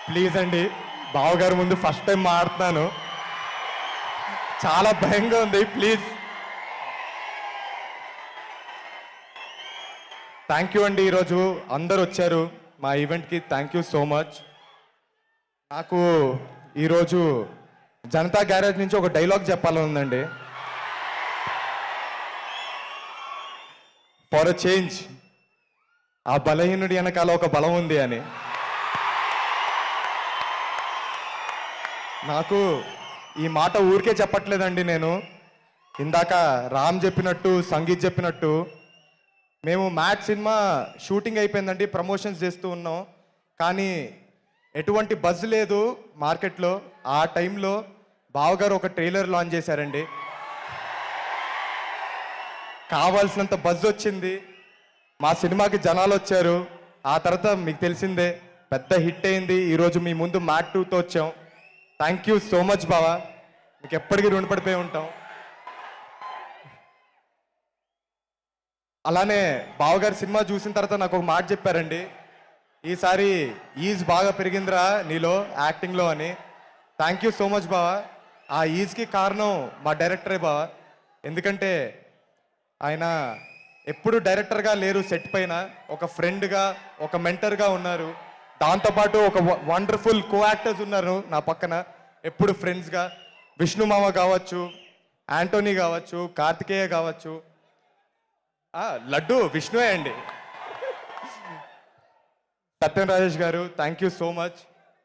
Please అండి, బావగారు ముందు ఫస్ట్ టైం మాడుతున్నాను, చాలా భయంగా ఉంది. ప్లీజ్. థ్యాంక్ యూ అండి. ఈరోజు అందరు వచ్చారు మా ఈవెంట్కి, థ్యాంక్ యూ సో మచ్. నాకు ఈరోజు జనతా గ్యారేజ్ నుంచి ఒక డైలాగ్ చెప్పాలని ఉందండి. ఫర్ అ చేంజ్, ఆ బలహీనుడి వెనకాల ఒక బలం ఉంది అని. నాకు ఈ మాట ఊరికే చెప్పట్లేదండి. నేను ఇందాక రామ్ చెప్పినట్టు, సంగీత్ చెప్పినట్టు, మేము మ్యాచ్ సినిమా షూటింగ్ అయిపోయిందండి, ప్రమోషన్స్ చేస్తూ ఉన్నాం, కానీ ఎటువంటి బజ్ లేదు మార్కెట్లో. ఆ టైంలో బావగారు ఒక ట్రైలర్ లాంచ్ చేశారండి, కావాల్సినంత బజ్ వచ్చింది, మా సినిమాకి జనాలు వచ్చారు. ఆ తర్వాత మీకు తెలిసిందే, పెద్ద హిట్ అయింది. ఈరోజు మీ ముందు మ్యాట్ 2తో వచ్చాం. థ్యాంక్ యూ సో మచ్ బావా, మీకు ఎప్పటికీ రుణపడిపోయి ఉంటాం. అలానే బావగారు సినిమా చూసిన తర్వాత నాకు ఒక మాట చెప్పారండి, ఈసారి ఈజ్ బాగా పెరిగిందిరా నీలో యాక్టింగ్లో అని. థ్యాంక్ యూ సో మచ్ బావా. ఆ ఈజ్కి కారణం మా డైరెక్టరే బావా. ఎందుకంటే ఆయన ఎప్పుడు డైరెక్టర్గా లేరు, సెట్ పైన ఒక ఫ్రెండ్గా, ఒక మెంటర్గా ఉన్నారు. దాంతోపాటు ఒక వండర్ఫుల్ కో యాక్టర్స్ ఉన్నారు నా పక్కన, ఎప్పుడు ఫ్రెండ్స్గా. విష్ణు మామ కావచ్చు, యాంటోనీ కావచ్చు, కార్తికేయ కావచ్చు, లడ్డు విష్ణువే అండి. సత్యం రాజేష్ గారు, థ్యాంక్ యూ సో మచ్.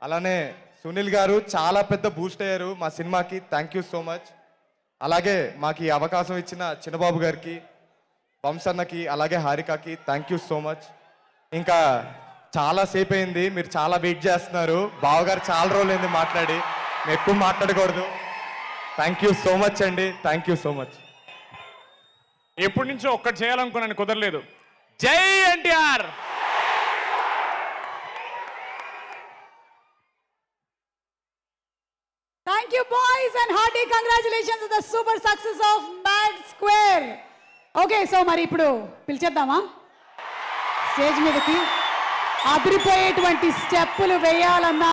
అలానే సునీల్ గారు చాలా పెద్ద బూస్ట్ అయ్యారు మా సినిమాకి, థ్యాంక్ యూ సో మచ్. అలాగే మాకు ఈ అవకాశం ఇచ్చిన చిన్నబాబు గారికి, వంశన్నకి, అలాగే హారికకి థ్యాంక్ యూ సో మచ్. ఇంకా చాలా సేపు అయింది, మీరు చాలా వెయిట్ చేస్తున్నారు. బావగారు చాలా రోజులైంది మాట్లాడి, మేము ఎక్కువ మాట్లాడకూడదు. థ్యాంక్ యూ సో మచ్ అండి, థ్యాంక్ యూ సో మచ్. ఎప్పటి నుంచో ఒక్కటి చేయాలనుకున్నాను, కుదరలేదు. జై NTR. Thank you boys and hearty congratulations to the super success of Mad Square. Okay, so మరి ఇప్పుడు పిలిచేద్దామా స్టేజ్ మీదకి. అదిరిపోయేటువంటి స్టెప్పులు వేయాలన్నా